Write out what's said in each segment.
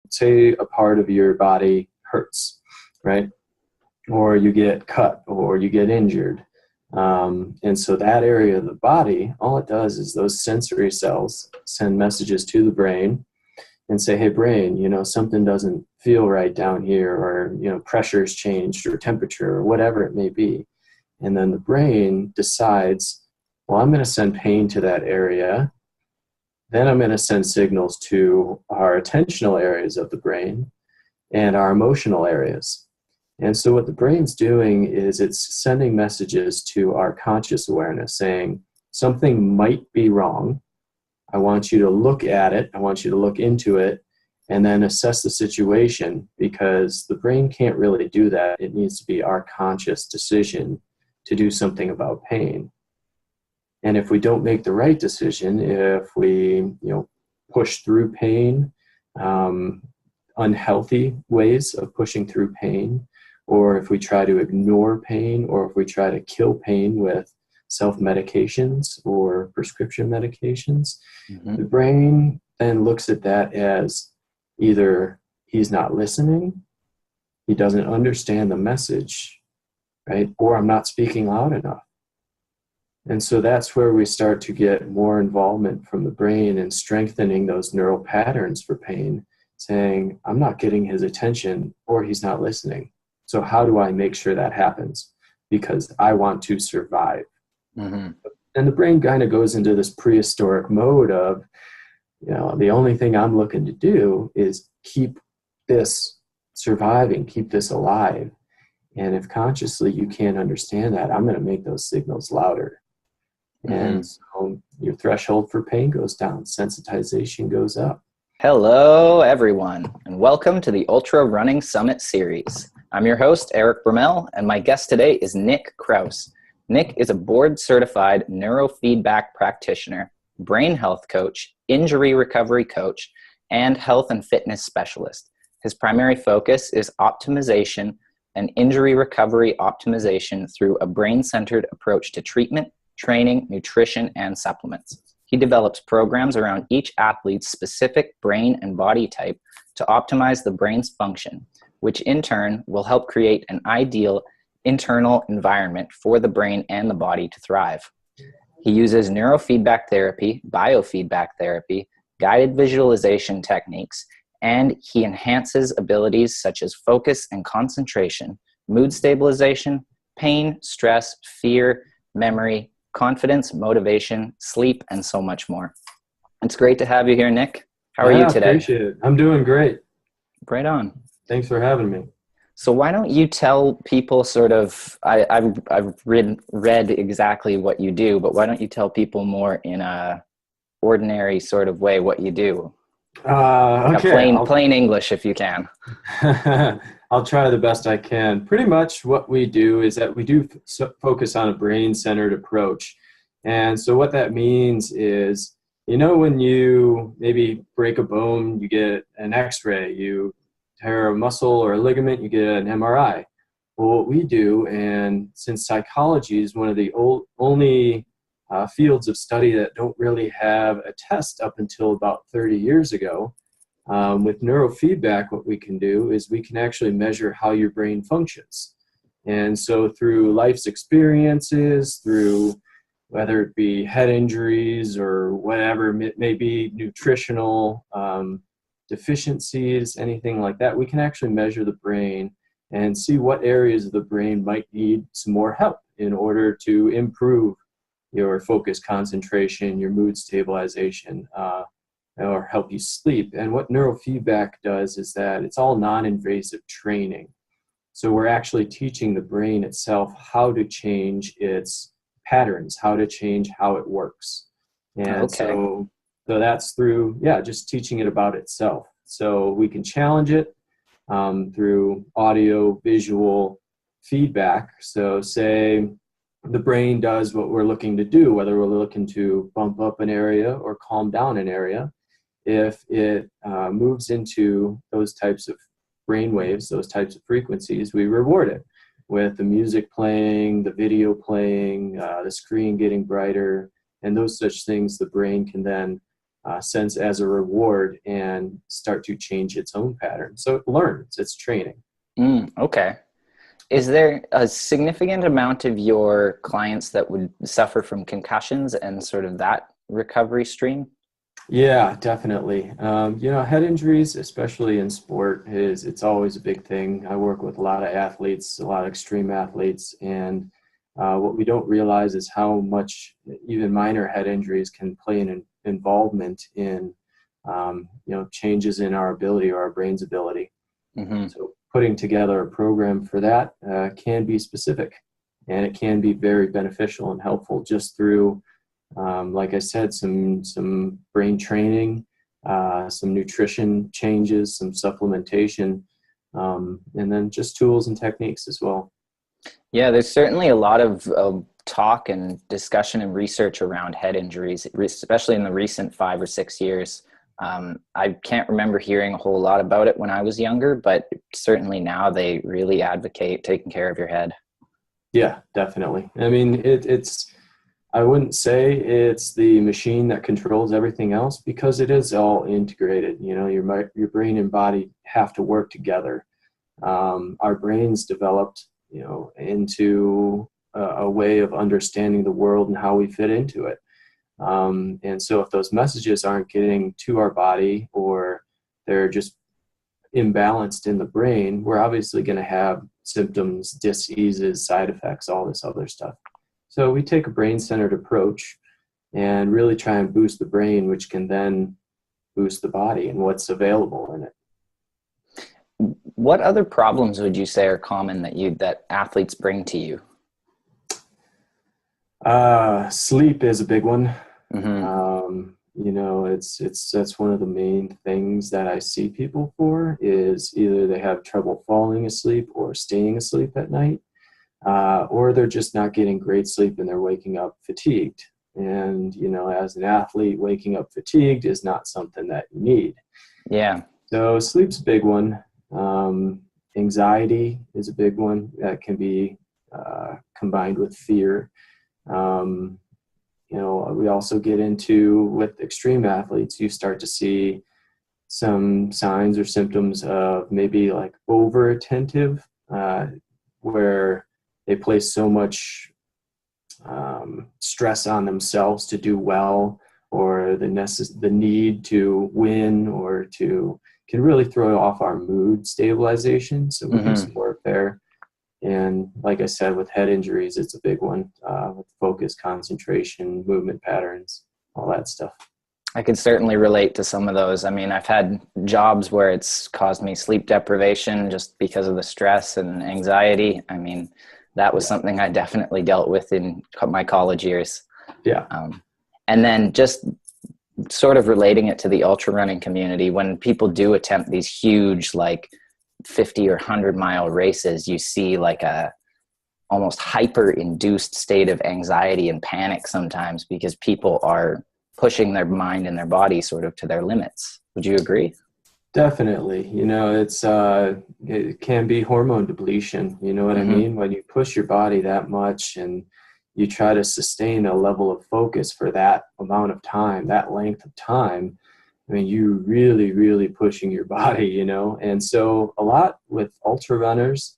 say a part of your body hurts, right? Or you get cut or you get injured. And so that area of the body, all it does is those sensory cells send messages to the brain and say, hey, brain, something doesn't feel right down here, or, pressure's changed or temperature or whatever it may be. And then the brain decides, well, I'm going to send pain to that area. Then I'm going to send signals to our attentional areas of the brain and our emotional areas. And so what the brain's doing is it's sending messages to our conscious awareness saying, something might be wrong. I want you to look at it. I want you to look into it and then assess the situation, because the brain can't really do that. It needs to be our conscious decision to do something about pain. And if we don't make the right decision, if we, push through pain, unhealthy ways of pushing through pain, or if we try to ignore pain, or if we try to kill pain with self-medications or prescription medications, the brain then looks at that as either he's not listening, he doesn't understand the message, right? Or I'm not speaking loud enough. And so that's where we start to get more involvement from the brain and strengthening those neural patterns for pain, saying, I'm not getting his attention or he's not listening. So how do I make sure that happens? Because I want to survive. And the brain kind of goes into this prehistoric mode of, the only thing I'm looking to do is keep this surviving, keep this alive. And if consciously you can't understand that, I'm going to make those signals louder. And so your threshold for pain goes down, sensitization goes up. Hello, everyone, and welcome to the Ultra Running Summit series. I'm your host, Eric Brummel, and my guest today is Nick Krauss. Nick is a board-certified neurofeedback practitioner, brain health coach, injury recovery coach, and health and fitness specialist. His primary focus is optimization and injury recovery optimization through a brain-centered approach to treatment, training, nutrition, and supplements. He develops programs around each athlete's specific brain and body type to optimize the brain's function, which in turn will help create an ideal internal environment for the brain and the body to thrive. He uses neurofeedback therapy, biofeedback therapy, guided visualization techniques, and he enhances abilities such as focus and concentration, mood stabilization, pain, stress, fear, memory, confidence, motivation, sleep, and so much more. It's great to have you here, Nick. How are you today? Appreciate it. I'm doing great. Right on. Thanks for having me. So why don't you tell people sort of, I've read exactly what you do, but why don't you tell people more in a ordinary sort of way what you do? Okay. Plain English if you can. I'll try the best I can. Pretty much what we do is that we do focus on a brain-centered approach. And so what that means is, when you maybe break a bone, you get an x-ray, you tear a muscle or a ligament, you get an MRI. Well, what we do, and since psychology is one of the only fields of study that don't really have a test up until about 30 years ago, with neurofeedback, what we can do is we can actually measure how your brain functions. And so through life's experiences, through whether it be head injuries or whatever it may be, nutritional deficiencies, anything like that, we can actually measure the brain and see what areas of the brain might need some more help in order to improve your focus, concentration, your mood stabilization, or help you sleep. And what neurofeedback does is that it's all non-invasive training. So we're actually teaching the brain itself how to change its patterns, how to change how it works. And so that's through, just teaching it about itself. So we can challenge it through audio, visual feedback. So say the brain does what we're looking to do, whether we're looking to bump up an area or calm down an area. If it moves into those types of brain waves, those types of frequencies, we reward it with the music playing, the video playing, the screen getting brighter, and those such things the brain can then sense as a reward and start to change its own pattern. So it learns, it's training. Okay. Is there a significant amount of your clients that would suffer from concussions and sort of that recovery stream? Yeah, definitely. Head injuries, especially in sport, it's always a big thing. I work with a lot of athletes, a lot of extreme athletes, and what we don't realize is how much even minor head injuries can play an involvement in, changes in our ability or our brain's ability. Mm-hmm. So putting together a program for that can be specific, and it can be very beneficial and helpful just through, like I said, some brain training, some nutrition changes, some supplementation, and then just tools and techniques as well. Yeah, there's certainly a lot of talk and discussion and research around head injuries, especially in the recent 5 or 6 years. I can't remember hearing a whole lot about it when I was younger, but certainly now they really advocate taking care of your head. Yeah, definitely. I mean, I wouldn't say it's the machine that controls everything else, because it is all integrated. Your brain and body have to work together. Our brains developed, into a way of understanding the world and how we fit into it. And so if those messages aren't getting to our body, or they're just imbalanced in the brain, we're obviously going to have symptoms, diseases, side effects, all this other stuff. So we take a brain-centered approach and really try and boost the brain, which can then boost the body and what's available in it. What other problems would you say are common that athletes bring to you? Sleep is a big one. Mm-hmm. That's one of the main things that I see people for, is either they have trouble falling asleep or staying asleep at night, or they're just not getting great sleep and they're waking up fatigued. And, as an athlete, waking up fatigued is not something that you need. Yeah. So sleep's a big one. Anxiety is a big one that can be combined with fear. We also get into, with extreme athletes, you start to see some signs or symptoms of maybe like over attentive, where they place so much stress on themselves to do well, or the need to win, or can really throw off our mood stabilization. So we do some work there. And like I said, with head injuries, it's a big one, with focus, concentration, movement patterns, all that stuff. I could certainly relate to some of those. I mean, I've had jobs where it's caused me sleep deprivation just because of the stress and anxiety. I mean, that was something I definitely dealt with in my college years. Yeah. And then just sort of relating it to the ultra running community, when people do attempt these huge, like 50 or 100-mile races, you see like a almost hyper induced state of anxiety and panic sometimes, because people are pushing their mind and their body sort of to their limits. Would you agree? Definitely. It can be hormone depletion. You know what I mean? When you push your body that much and you try to sustain a level of focus for that amount of time, that length of time, I mean, you're really, really pushing your body, And so a lot with ultra runners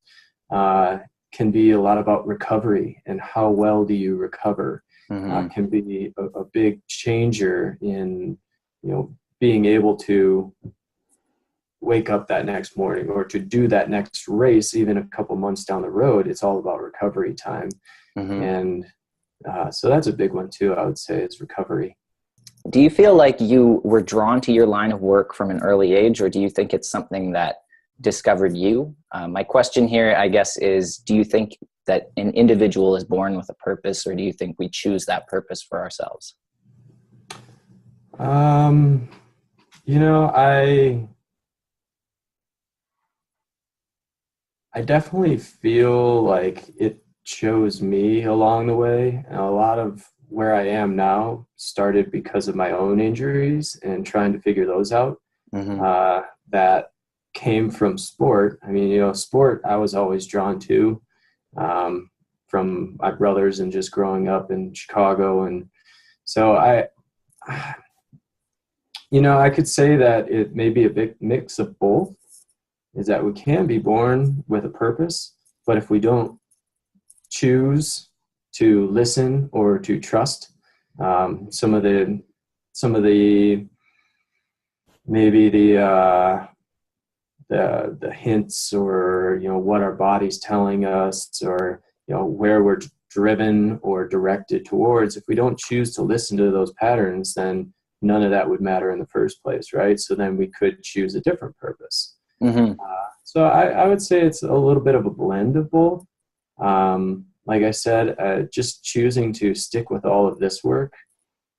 can be a lot about recovery, and how well do you recover. Can be a big changer in, being able to wake up that next morning, or to do that next race, even a couple months down the road. It's all about recovery time. And so that's a big one too, I would say, is recovery. Do you feel like you were drawn to your line of work from an early age, or do you think it's something that discovered you? My question here, I guess, is, do you think that an individual is born with a purpose, or do you think we choose that purpose for ourselves? I definitely feel like it chose me along the way. And a lot of where I am now started because of my own injuries and trying to figure those out. That came from sport. I mean, sport I was always drawn to, from my brothers and just growing up in Chicago. And so I could say that it may be a big mix of both, is that we can be born with a purpose, but if we don't choose to listen or to trust some of the maybe the hints, or what our body's telling us, or where we're driven or directed towards, if we don't choose to listen to those patterns, then none of that would matter in the first place, right? So then we could choose a different purpose. So I would say it's a little bit of a blend of both. Like I said, just choosing to stick with all of this work,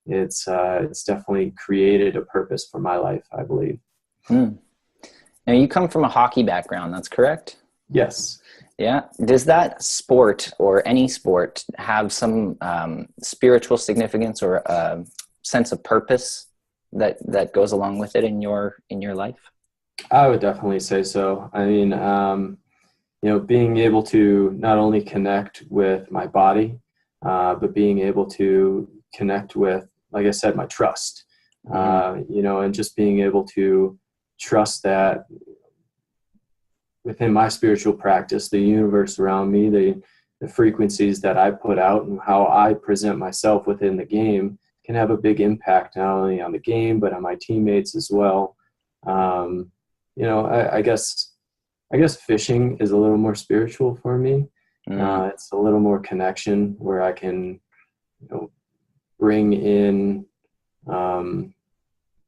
it's definitely created a purpose for my life, I believe. Now, you come from a hockey background, that's correct? Yes. Yeah. Does that sport or any sport have some spiritual significance or a sense of purpose that goes along with it in your life? I would definitely say so. I mean, being able to not only connect with my body, but being able to connect with, like I said, my trust, and just being able to trust that within my spiritual practice, the universe around me, the frequencies that I put out and how I present myself within the game can have a big impact, not only on the game, but on my teammates as well. I guess fishing is a little more spiritual for me. It's a little more connection where I can, bring in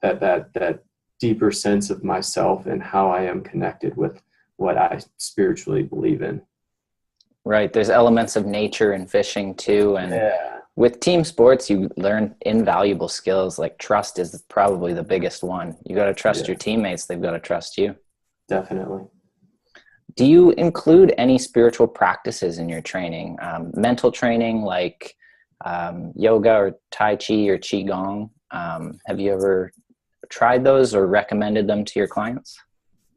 that deeper sense of myself and how I am connected with what I spiritually believe in. Right. There's elements of nature in fishing too. And with team sports, you learn invaluable skills. Like trust is probably the biggest one. You got to trust your teammates. They've got to trust you. Definitely. Do you include any spiritual practices in your training? Mental training like yoga or Tai Chi or Qigong? Have you ever tried those or recommended them to your clients?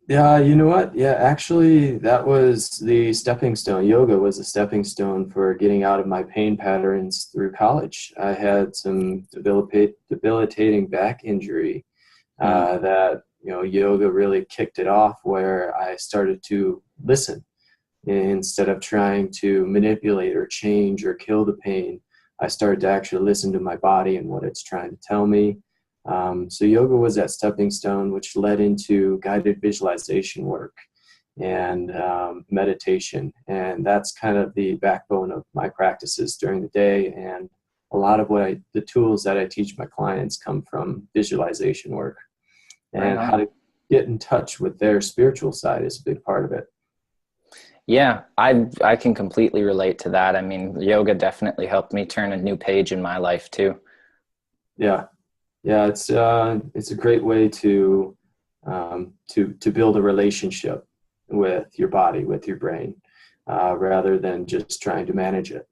Yeah, you know what? Yeah, actually, that was the stepping stone. Yoga was a stepping stone for getting out of my pain patterns through college. I had some debilitating back injury that, yoga really kicked it off, where I started to listen instead of trying to manipulate or change or kill the pain. I started to actually listen to my body and what it's trying to tell me. So yoga was that stepping stone, which led into guided visualization work and meditation. And that's kind of the backbone of my practices during the day. And a lot of the tools that I teach my clients come from visualization work. And how to get in touch with their spiritual side is a big part of it. Yeah, I can completely relate to that. I mean, yoga definitely helped me turn a new page in my life too. Yeah. Yeah, it's a great way to build a relationship with your body, with your brain, rather than just trying to manage it.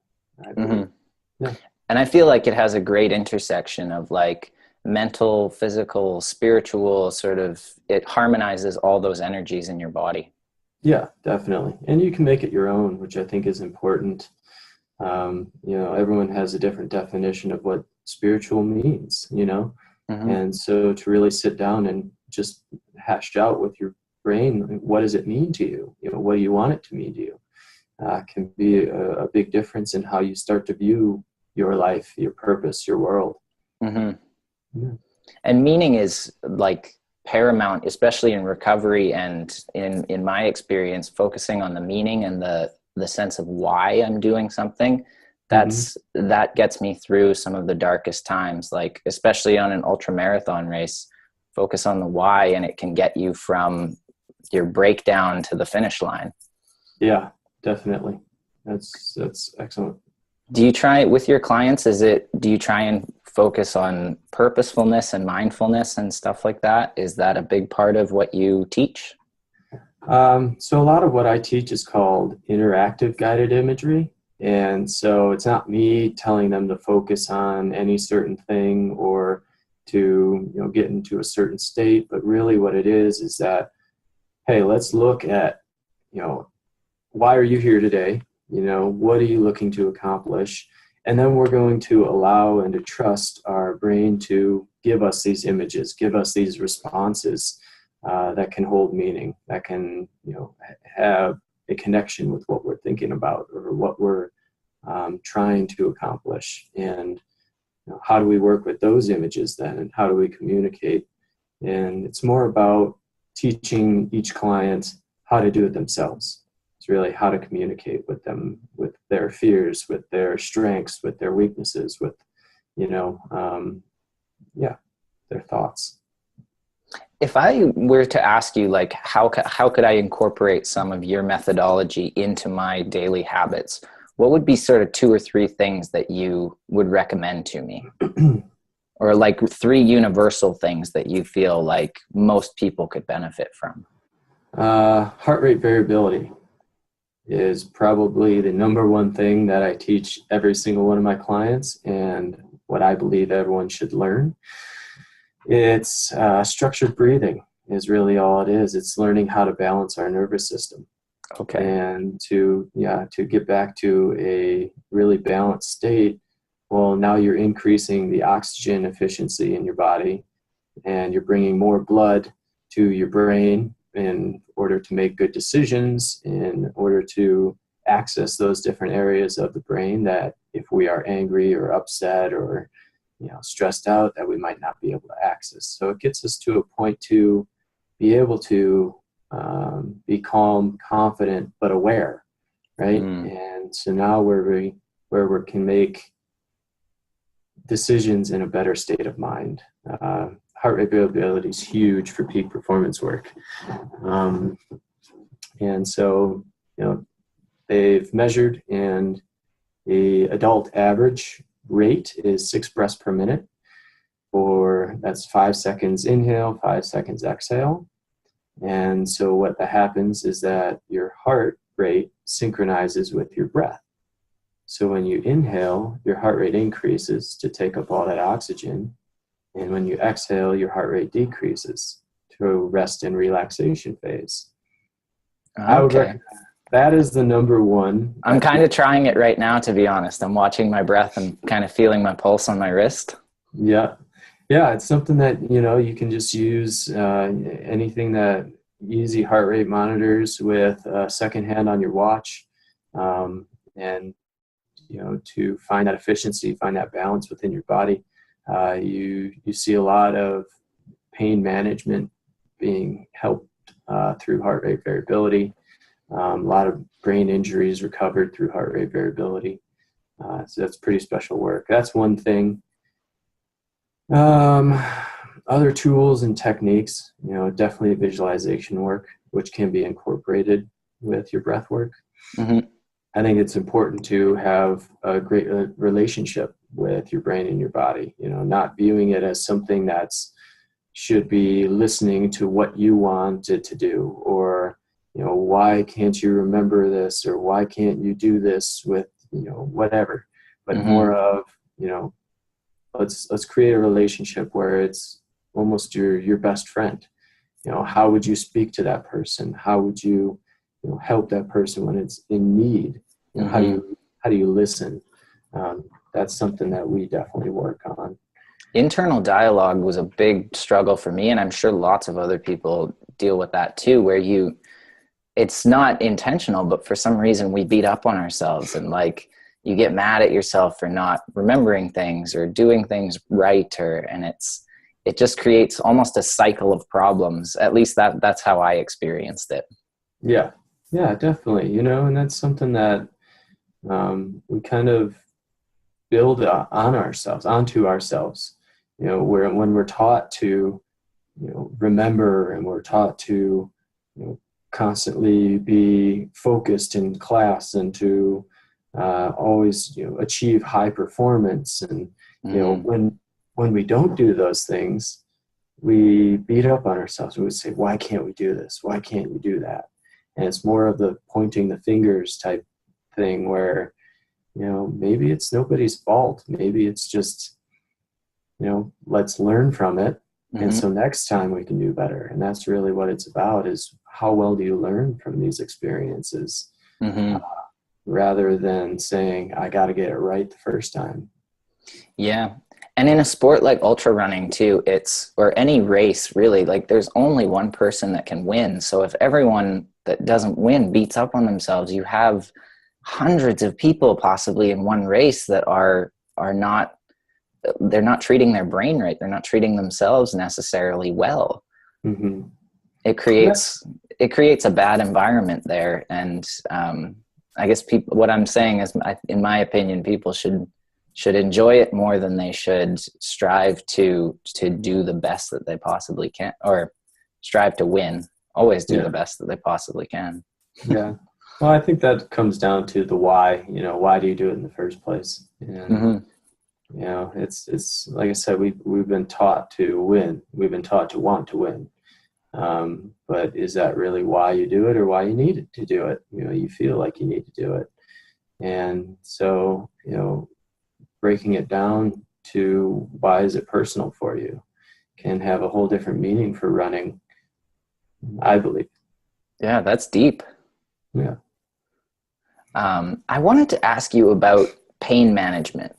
Yeah. And I feel like it has a great intersection of like mental, physical, spiritual, sort of, it harmonizes all those energies in your body. Yeah, definitely. And you can make it your own, which I think is important. Everyone has a different definition of what spiritual means, and so to really sit down and just hash out with your brain, what does it mean to you? What do you want it to mean to you? Can be a big difference in how you start to view your life, your purpose, your world. Yeah. And meaning is like paramount, especially in recovery, and in my experience, focusing on the meaning and the sense of why I'm doing something. That gets me through some of the darkest times, like especially on an ultra marathon race. Focus on the why and it can get you from your breakdown to the finish line. Yeah, definitely. That's excellent. Do you try with your clients, do you try and focus on purposefulness and mindfulness and stuff like that? Is that a big part of what you teach? So a lot of what I teach is called interactive guided imagery. And so it's not me telling them to focus on any certain thing or to, get into a certain state, but really what it is that, hey, let's look at, why are you here today? What are you looking to accomplish? And then we're going to allow and to trust our brain to give us these images, give us these responses that can hold meaning, that can, have a connection with what we're thinking about or what we're trying to accomplish. And how do we work with those images then? And how do we communicate? And it's more about teaching each client how to do it themselves. It's really how to communicate with them, with their fears, with their strengths, with their weaknesses, with, their thoughts. If I were to ask you, like, how could I incorporate some of your methodology into my daily habits, what would be sort of 2 or 3 things that you would recommend to me? Or like 3 universal things that you feel like most people could benefit from? Heart rate variability is probably the number one thing that I teach every single one of my clients, and what I believe everyone should learn. It's structured breathing is really all it is. It's learning how to balance our nervous system. Okay. And to get back to a really balanced state, well, now you're increasing the oxygen efficiency in your body, and you're bringing more blood to your brain in order to make good decisions, in order to access those different areas of the brain that if we are angry or upset or stressed out, that we might not be able to access. So it gets us to a point to be able to be calm, confident, but aware, right? And so now where we can make decisions in a better state of mind. Heart rate variability is huge for peak performance work. And so, they've measured, and the adult average rate is 6 breaths per minute, that's 5 seconds inhale, 5 seconds exhale. And so what that happens is that your heart rate synchronizes with your breath. So when you inhale, your heart rate increases to take up all that oxygen. And when you exhale, your heart rate decreases to rest and relaxation phase. Okay. I would recommend that is the number one. I'm kind of trying it right now, to be honest. I'm watching my breath and kind of feeling my pulse on my wrist. Yeah. Yeah, it's something that, you can just use anything that easy heart rate monitors with a second hand on your watch. And, to find that efficiency, find that balance within your body. You see a lot of pain management being helped through heart rate variability. A lot of brain injuries recovered through heart rate variability. So that's pretty special work. That's one thing. Other tools and techniques, definitely visualization work, which can be incorporated with your breath work. Mm-hmm. I think it's important to have a great relationship with your brain and your body, not viewing it as something should be listening to what you want it to do, or, why can't you remember this, or why can't you do this with, whatever, but more of, let's create a relationship where it's almost your best friend. How would you speak to that person? How would you, help that person when it's in need? How do you listen? That's something that we definitely work on. Internal dialogue was a big struggle for me, and I'm sure lots of other people deal with that too, where it's not intentional, but for some reason we beat up on ourselves, and like you get mad at yourself for not remembering things or doing things right, and it just creates almost a cycle of problems. At least that's how I experienced it. Yeah, definitely. And that's something that we kind of build onto ourselves. When we're taught to, remember, and we're taught to, constantly be focused in class, and to always, achieve high performance. And, when we don't do those things, we beat up on ourselves. We would say, why can't we do this? Why can't we do that? And it's more of the pointing the fingers type thing where, maybe it's nobody's fault. Maybe it's just, let's learn from it. And so next time we can do better. And that's really what it's about, is how well do you learn from these experiences? rather than saying, I got to get it right the first time. Yeah. And in a sport like ultra running too, or any race really, like there's only one person that can win. So if everyone that doesn't win beats up on themselves, you have hundreds of people possibly in one race that they're not treating their brain right. They're not treating themselves necessarily well. Mm-hmm. It creates a bad environment there. And I guess what I'm saying is, in my opinion, people should enjoy it more than they should strive to do the best that they possibly can, or strive to win. Always do the best that they possibly can. Yeah. Well, I think that comes down to the why. Why do you do it in the first place? And it's like I said, we've been taught to win. We've been taught to want to win. But is that really why you do it, or why you need to do it? You feel like you need to do it. And so, breaking it down to why is it personal for you can have a whole different meaning for running, I believe. Yeah, that's deep. Yeah. I wanted to ask you about pain management.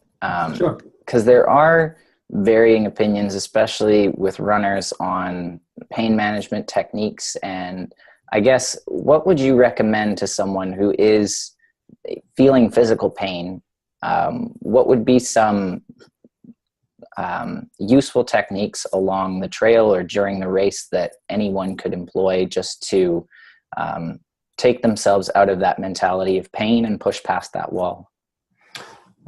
Sure. Because there are varying opinions, especially with runners, on pain management techniques. And I guess, what would you recommend to someone who is feeling physical pain? What would be some useful techniques along the trail or during the race that anyone could employ just to take themselves out of that mentality of pain and push past that wall?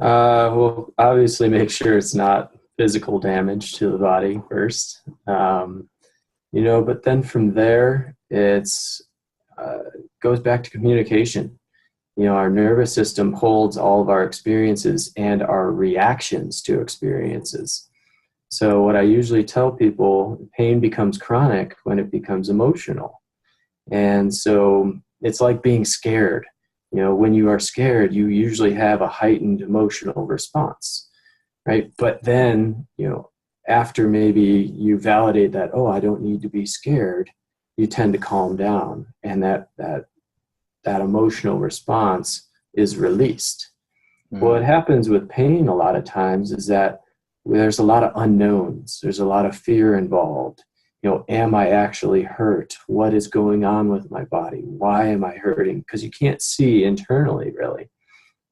Well, obviously make sure it's not physical damage to the body first. But then from there, it's goes back to communication. Our nervous system holds all of our experiences and our reactions to experiences. So what I usually tell people, pain becomes chronic when it becomes emotional. And so it's like being scared. When you are scared, you usually have a heightened emotional response, right? But then, after maybe you validate that, oh, I don't need to be scared, you tend to calm down, and that emotional response is released. Mm-hmm. What happens with pain a lot of times is that there's a lot of unknowns. There's a lot of fear involved. Am I actually hurt? What is going on with my body? Why am I hurting? Because you can't see internally, really,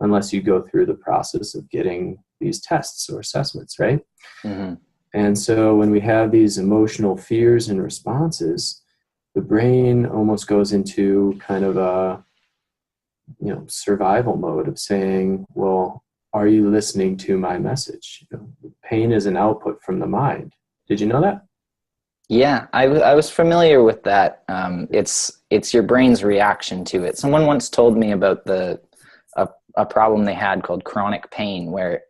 unless you go through the process of getting these tests or assessments, right? Mm-hmm. And so when we have these emotional fears and responses, the brain almost goes into kind of a survival mode of saying, well, are you listening to my message? Pain is an output from the mind. Did you know that? Yeah, I was familiar with that. It's your brain's reaction to it. Someone once told me about a problem they had called chronic pain, where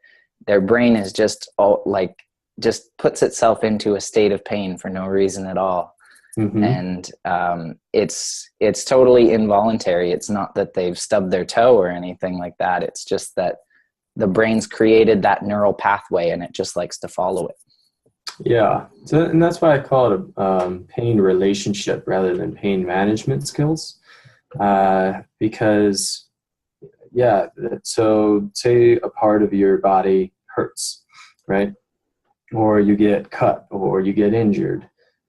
their brain is just puts itself into a state of pain for no reason at all. Mm-hmm. And it's totally involuntary. It's not that they've stubbed their toe or anything like that. It's just that the brain's created that neural pathway and it just likes to follow it. Yeah, and that's why I call it a pain relationship rather than pain management skills. Because, so say a part of your body hurts, right? Or you get cut or you get injured.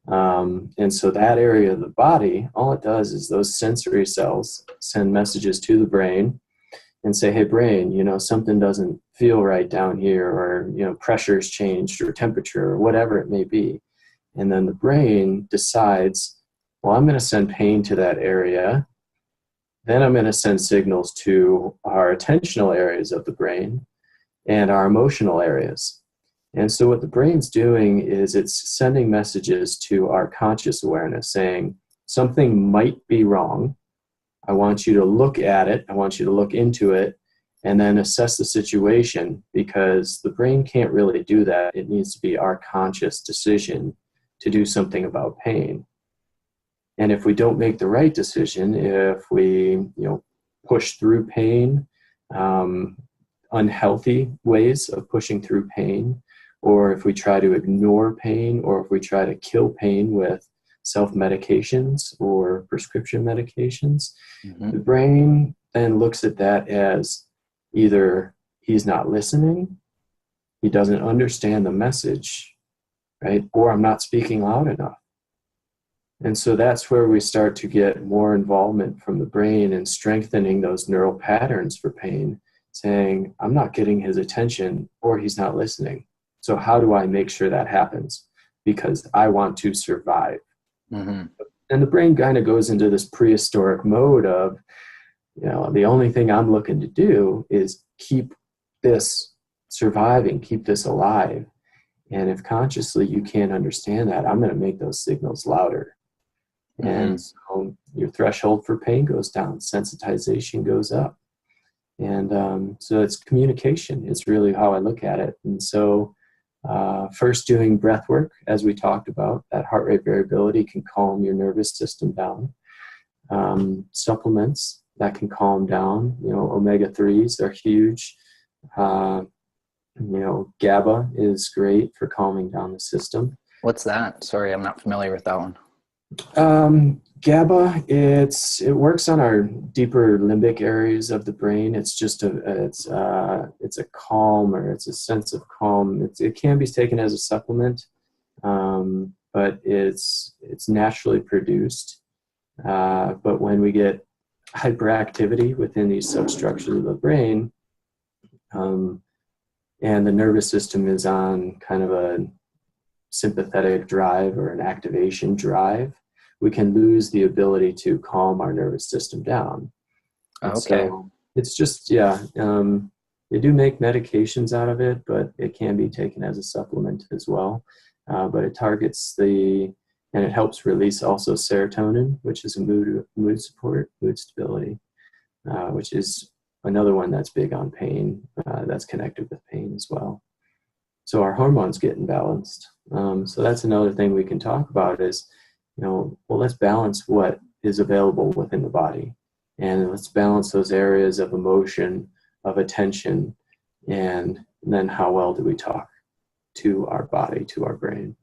And so that area of the body, all it does is those sensory cells send messages to the brain and say, hey, brain, something doesn't feel right down here, or, pressure's changed or temperature or whatever it may be. And then the brain decides, well, I'm going to send pain to that area. Then I'm going to send signals to our attentional areas of the brain and our emotional areas. And so what the brain's doing is it's sending messages to our conscious awareness saying, something might be wrong. I want you to look at it. I want you to look into it and then assess the situation, because the brain can't really do that. It needs to be our conscious decision to do something about pain. And if we don't make the right decision, if we, push through pain, unhealthy ways of pushing through pain, or if we try to ignore pain, or if we try to kill pain with self-medications or prescription medications, mm-hmm. The brain, then looks at that as either he's not listening, he doesn't understand the message, right? Or I'm not speaking loud enough. And so that's where we start to get more involvement from the brain and strengthening those neural patterns for pain, saying, I'm not getting his attention or he's not listening. So how do I make sure that happens? Because I want to survive. Mm-hmm. And the brain kind of goes into this prehistoric mode of, the only thing I'm looking to do is keep this surviving, keep this alive. And if consciously you can't understand that, I'm going to make those signals louder. Mm-hmm. And so your threshold for pain goes down, sensitization goes up. And so it's communication. It's really how I look at it. And so first doing breath work, as we talked about, that heart rate variability can calm your nervous system down. Supplements that can calm down, omega-3s are huge. GABA is great for calming down the system. What's that? Sorry, I'm not familiar with that one. GABA, it works on our deeper limbic areas of the brain. It's just it's a calm, or it's a sense of calm. It can be taken as a supplement, but it's naturally produced. But when we get hyperactivity within these substructures of the brain, and the nervous system is on kind of a sympathetic drive or an activation drive, we can lose the ability to calm our nervous system down. Okay. So it's just, they do make medications out of it, but it can be taken as a supplement as well. But it targets and it helps release also serotonin, which is a mood support, mood stability, which is another one that's big on pain, that's connected with pain as well. So our hormones get imbalanced. So that's another thing we can talk about is, let's balance what is available within the body. And let's balance those areas of emotion, of attention, and then how well do we talk to our body, to our brain.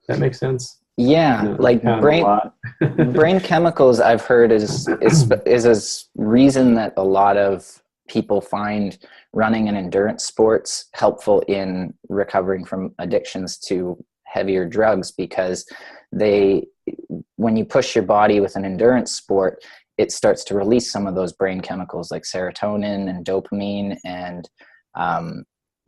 That makes sense? Yeah, like brain chemicals, I've heard is a reason that a lot of people find running and endurance sports helpful in recovering from addictions to heavier drugs, because when you push your body with an endurance sport, it starts to release some of those brain chemicals like serotonin and dopamine, and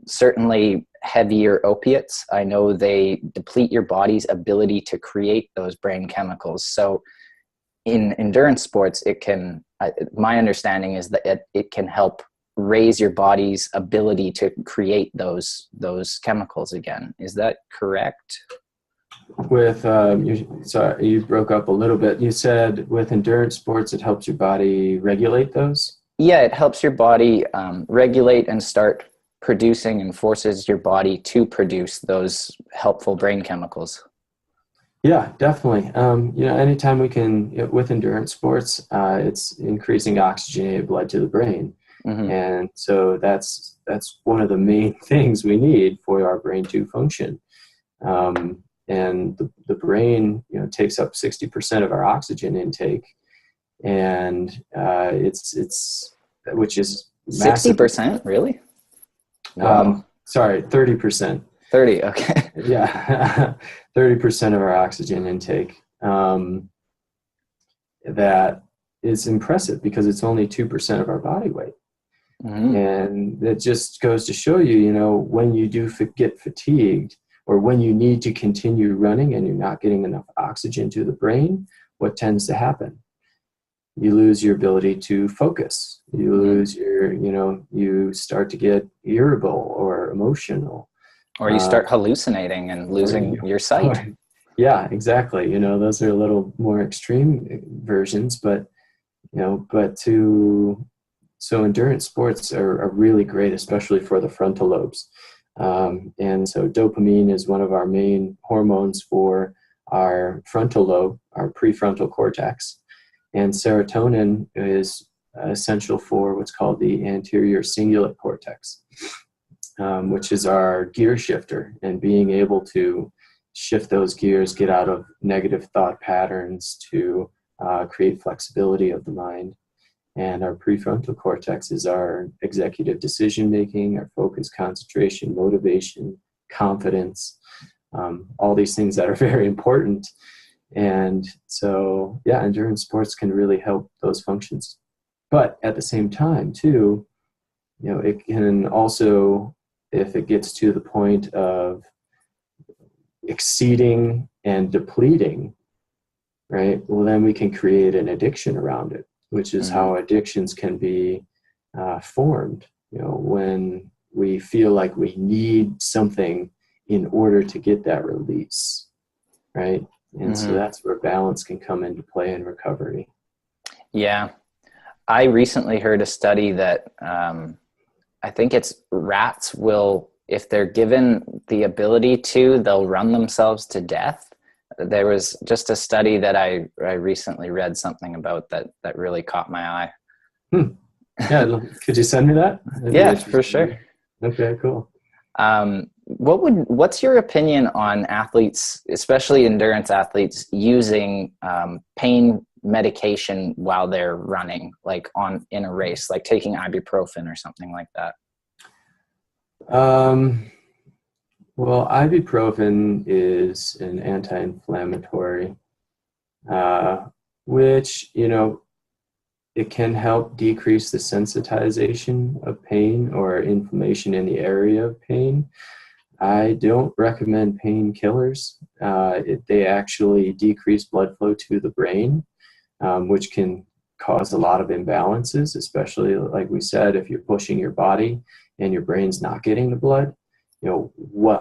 certainly heavier opiates. I know they deplete your body's ability to create those brain chemicals. So in endurance sports, my understanding is that it can help raise your body's ability to create those chemicals again. Is that correct? Sorry, you broke up a little bit. You said with endurance sports, it helps your body regulate those? Yeah, it helps your body regulate and start producing, and forces your body to produce those helpful brain chemicals. Yeah, definitely. Anytime we can, with endurance sports, it's increasing oxygenated blood to the brain. Mm-hmm. And so that's one of the main things we need for our brain to function. And the brain, takes up 60% of our oxygen intake, and which is 60%, really? Wow. Sorry, 30%. 30, okay. Yeah, 30% of our oxygen intake. That is impressive because it's only 2% of our body weight. Mm-hmm. And it just goes to show you, when you do get fatigued, or when you need to continue running and you're not getting enough oxygen to the brain, what tends to happen? You lose your ability to focus. You lose you start to get irritable or emotional. Or you start hallucinating and losing your sight. Yeah, exactly. Those are a little more extreme versions, but so endurance sports are really great, especially for the frontal lobes. And so dopamine is one of our main hormones for our frontal lobe, our prefrontal cortex. And serotonin is essential for what's called the anterior cingulate cortex, which is our gear shifter, and being able to shift those gears, get out of negative thought patterns to create flexibility of the mind. And our prefrontal cortex is our executive decision making, our focus, concentration, motivation, confidence, all these things that are very important. And so, yeah, endurance sports can really help those functions. But at the same time, too, it can also, if it gets to the point of exceeding and depleting, right, well, then we can create an addiction around it, which is how addictions can be formed, when we feel like we need something in order to get that release, right? And so that's where balance can come into play in recovery. Yeah. I recently heard a study that I think it's rats will, if they're given the ability to, they'll run themselves to death. There was just a study that I recently read something about that really caught my eye. Yeah, could you send me that? Yeah, for sure. Okay, cool. What's your opinion on athletes, especially endurance athletes, using pain medication while they're running, like in a race, like taking ibuprofen or something like that? Well, ibuprofen is an anti-inflammatory, which, it can help decrease the sensitization of pain or inflammation in the area of pain. I don't recommend painkillers. They actually decrease blood flow to the brain, which can cause a lot of imbalances, especially, like we said, if you're pushing your body and your brain's not getting the blood.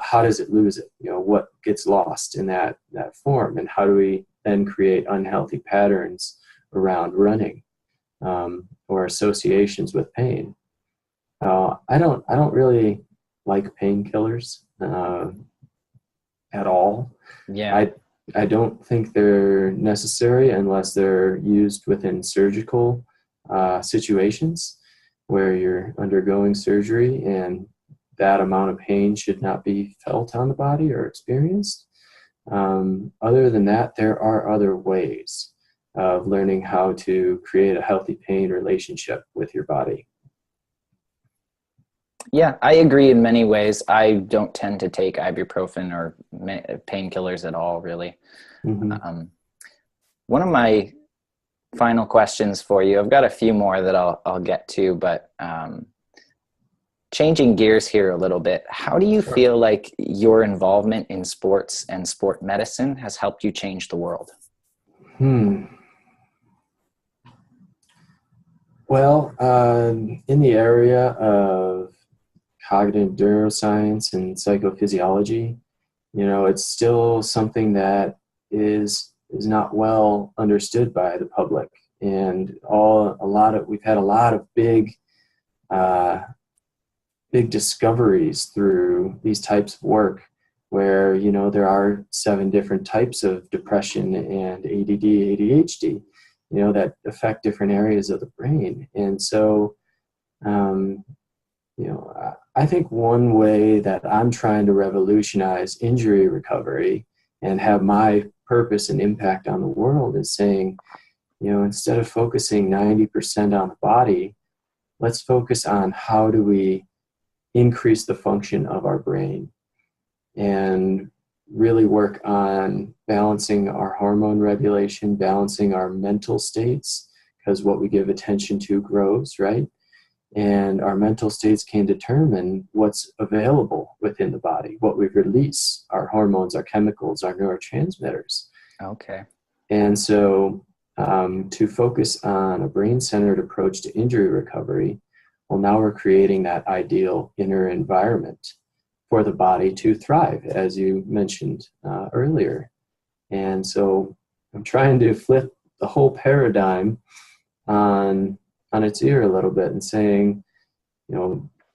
How does it lose it? What gets lost in that form, and how do we then create unhealthy patterns around running, or associations with pain? I don't really like painkillers at all. Yeah. I don't think they're necessary unless they're used within surgical situations where you're undergoing surgery, and that amount of pain should not be felt on the body or experienced. Other than that, there are other ways of learning how to create a healthy pain relationship with your body. Yeah, I agree in many ways. I don't tend to take ibuprofen or painkillers at all, really. One of my final questions for you, I've got a few more that I'll get to, but changing gears here a little bit, how do you feel like your involvement in sports and sport medicine has helped you change the world? Well, in the area of cognitive neuroscience and psychophysiology, it's still something that is not well understood by the public, and we've had a lot of big discoveries through these types of work, where there are 7 different types of depression and ADD, ADHD, that affect different areas of the brain. And so I think one way that I'm trying to revolutionize injury recovery and have my purpose and impact on the world is saying, instead of focusing 90% on the body, let's focus on how do we increase the function of our brain, and really work on balancing our hormone regulation, balancing our mental states, because what we give attention to grows, right? And our mental states can determine what's available within the body, what we release, our hormones, our chemicals, our neurotransmitters. Okay. And so to focus on a brain-centered approach to injury recovery, well, now we're creating that ideal inner environment for the body to thrive, as you mentioned earlier. And so I'm trying to flip the whole paradigm on its ear a little bit and saying,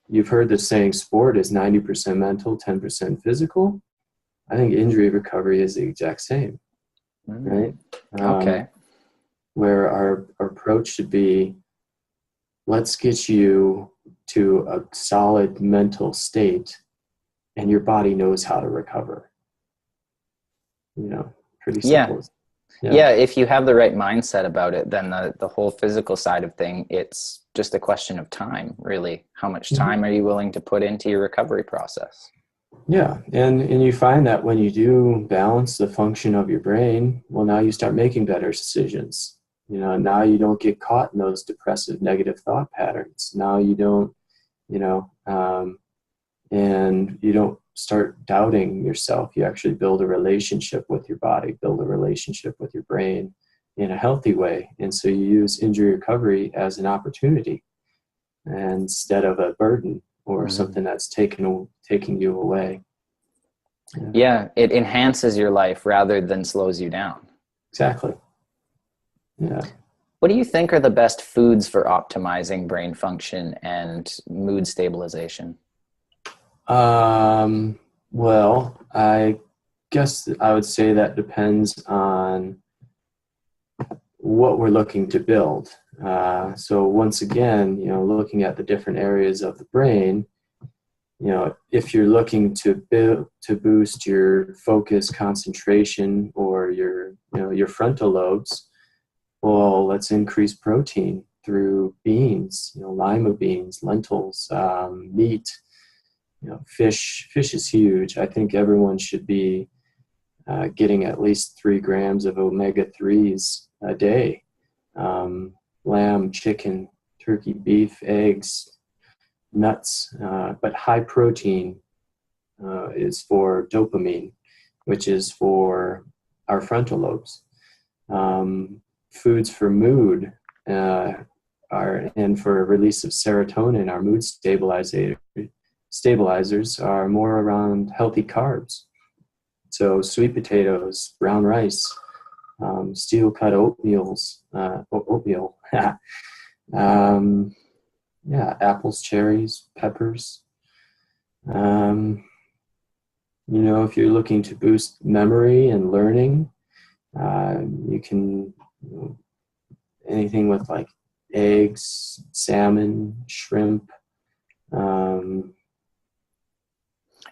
you've heard the saying, sport is 90% mental, 10% physical. I think injury recovery is the exact same, right? Okay. Where our approach should be, let's get you to a solid mental state, and your body knows how to recover. Pretty simple. Yeah, if you have the right mindset about it, then the whole physical side of thing, it's just a question of time, really. How much time are you willing to put into your recovery process? Yeah, and you find that when you do balance the function of your brain, well, now you start making better decisions. Now you don't get caught in those depressive, negative thought patterns. Now you don't, you know, and you don't start doubting yourself. You actually build a relationship with your body, build a relationship with your brain in a healthy way. And so you use injury recovery as an opportunity instead of a burden or something that's taking you away. Yeah, it enhances your life rather than slows you down. Exactly. Yeah. What do you think are the best foods for optimizing brain function and mood stabilization? Well, I guess I would say that depends on what we're looking to build. So once again, looking at the different areas of the brain, if you're looking to boost your focus, concentration, or your frontal lobes, well, let's increase protein through beans, lima beans, lentils, meat. Fish is huge. I think everyone should be getting at least 3 grams of omega-3s a day. Lamb, chicken, turkey, beef, eggs, nuts, but high protein is for dopamine, which is for our frontal lobes. Foods for mood and for release of serotonin, our mood stabilizers are more around healthy carbs. So sweet potatoes, brown rice, steel cut oatmeal. Apples, cherries, peppers. If you're looking to boost memory and learning, you can anything with like eggs, salmon, shrimp.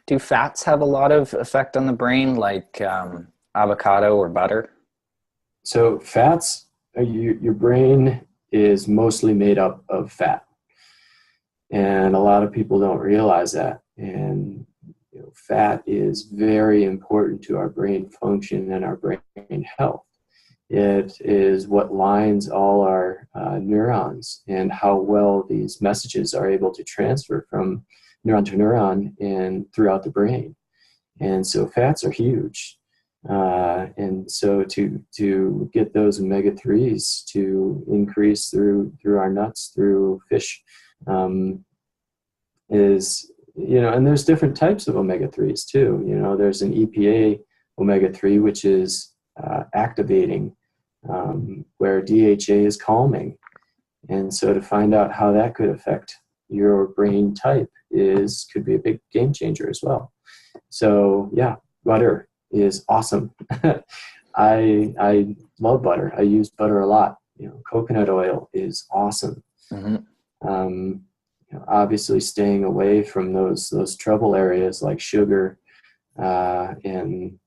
Do fats have a lot of effect on the brain, like avocado or butter? So fats, your brain is mostly made up of fat. And a lot of people don't realize that. And fat is very important to our brain function and our brain health. It is what lines all our neurons and how well these messages are able to transfer from neuron to neuron and throughout the brain. And so fats are huge. And so to get those omega-3s to increase through our nuts, through fish, is, and there's different types of omega-3s too. There's an EPA omega-3, which is activating, where DHA is calming. And so to find out how that could affect your brain type could be a big game changer as well. So yeah, butter is awesome. I love butter. I use butter a lot. Coconut oil is awesome. Obviously staying away from those trouble areas like sugar and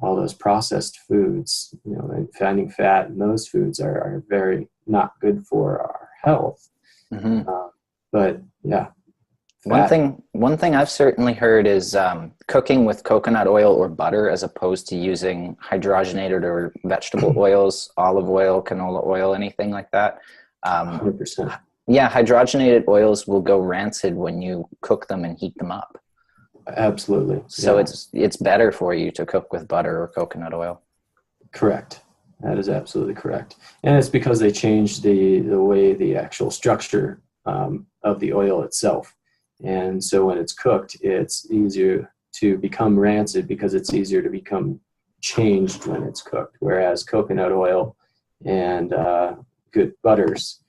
all those processed foods, and finding fat in those foods are very not good for our health. But yeah. One thing I've certainly heard is cooking with coconut oil or butter as opposed to using hydrogenated or vegetable oils, olive oil, canola oil, anything like that. 100%. Yeah, hydrogenated oils will go rancid when you cook them and heat them up. Absolutely. So it's better for you to cook with butter or coconut oil. Correct. That is absolutely correct. And it's because they changed the way the actual structure of the oil itself. And so when it's cooked, it's easier to become rancid because it's easier to become changed when it's cooked. Whereas coconut oil and good butters,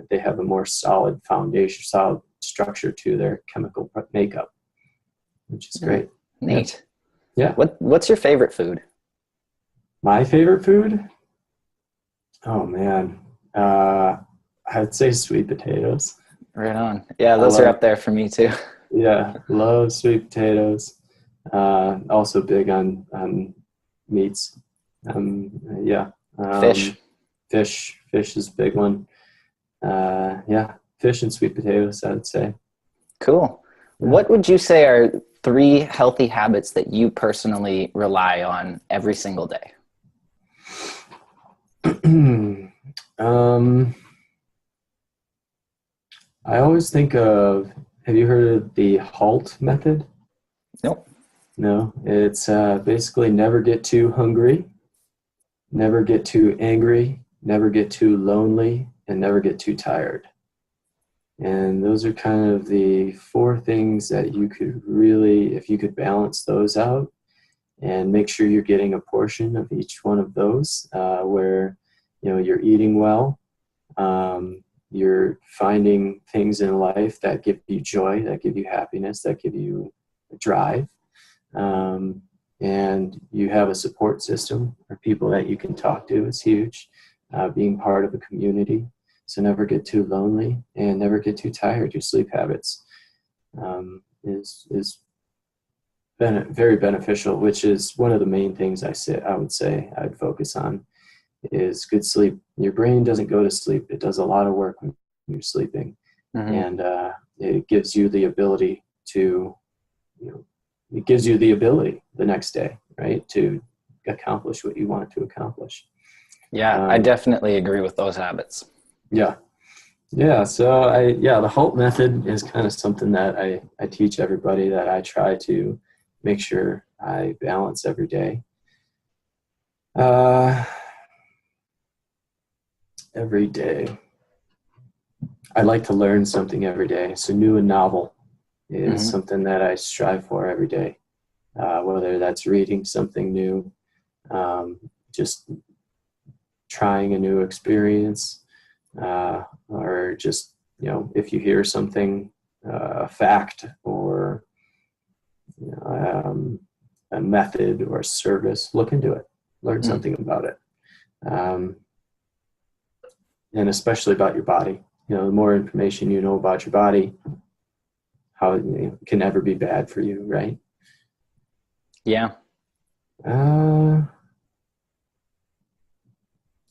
they have a more solid foundation, solid structure to their chemical makeup, which is great. Neat. Yeah. What's your favorite food? My favorite food? Oh man, I'd say sweet potatoes. Right on. Yeah, those are up there for me too. Yeah, love sweet potatoes. Also big on meats. Yeah. Fish. Fish is a big one. Yeah, fish and sweet potatoes, I would say. Cool. Yeah. What would you say are 3 healthy habits that you personally rely on every single day? um, I always think of, have you heard of the HALT method? Nope. No, it's basically never get too hungry, never get too angry, never get too lonely, and never get too tired. And those are kind of the 4 things that you could really, if you could balance those out and make sure you're getting a portion of each one of those, where you're eating well, you're finding things in life that give you joy, that give you happiness, that give you drive, and you have a support system or people that you can talk to is huge. Being part of a community. So never get too lonely and never get too tired. Your sleep habits is very beneficial, which is one of the main things I would say I'd focus on is good sleep. Your brain doesn't go to sleep. It does a lot of work when you're sleeping. Mm-hmm. And it gives you the ability to, it gives you the ability the next day, right, to accomplish what you want to accomplish. Yeah, I definitely agree with those habits. Yeah. Yeah. So the HALT method is kind of something that I teach everybody, that I try to make sure I balance every day. Every day. I like to learn something every day. So new and novel is something that I strive for every day, whether that's reading something new, just trying a new experience, or just, if you hear something, a fact or a method or a service, look into it, learn something about it. And especially about your body. The more information you know about your body, how it can never be bad for you, right? Yeah.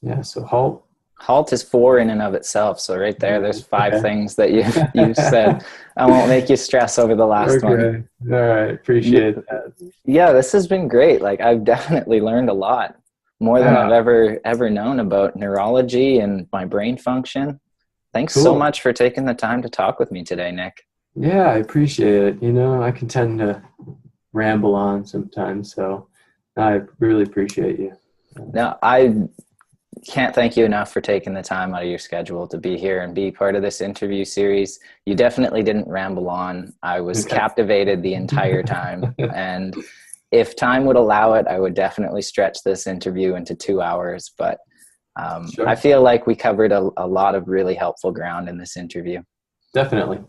Yeah, so HALT. HALT is 4 in and of itself. So right there, there's 5 Okay. things that you said. I won't make you stress over the last one. Okay. All right. Appreciate that. Yeah, this has been great. Like, I've definitely learned a lot, more than I've ever known about neurology and my brain function. Thanks so Cool. much for taking the time to talk with me today, Nick. Yeah, I appreciate it. I can tend to ramble on sometimes, so I really appreciate you. Now, I can't thank you enough for taking the time out of your schedule to be here and be part of this interview series. You definitely didn't ramble on. I was captivated the entire time. And if time would allow it, I would definitely stretch this interview into 2 hours. But Sure. I feel like we covered a lot of really helpful ground in this interview. Definitely.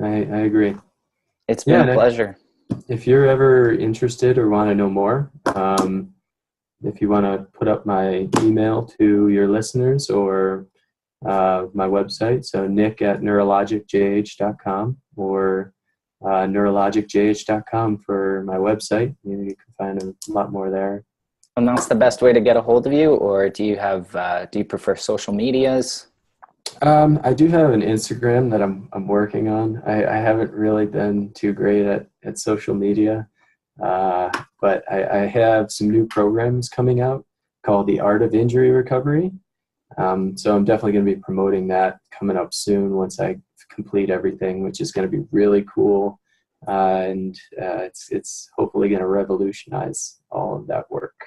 I agree. It's been a pleasure. If you're ever interested or want to know more, if you want to put up my email to your listeners or my website, so nick@neurologicjh.com or neurologicjh.com for my website. You can find a lot more there. And that's the best way to get a hold of you, or do you prefer social medias? I do have an Instagram that I'm working on. I haven't really been too great at social media, but I have some new programs coming out called The Art of Injury Recovery. So I'm definitely going to be promoting that coming up soon once I complete everything, which is going to be really cool. And it's hopefully going to revolutionize all of that work.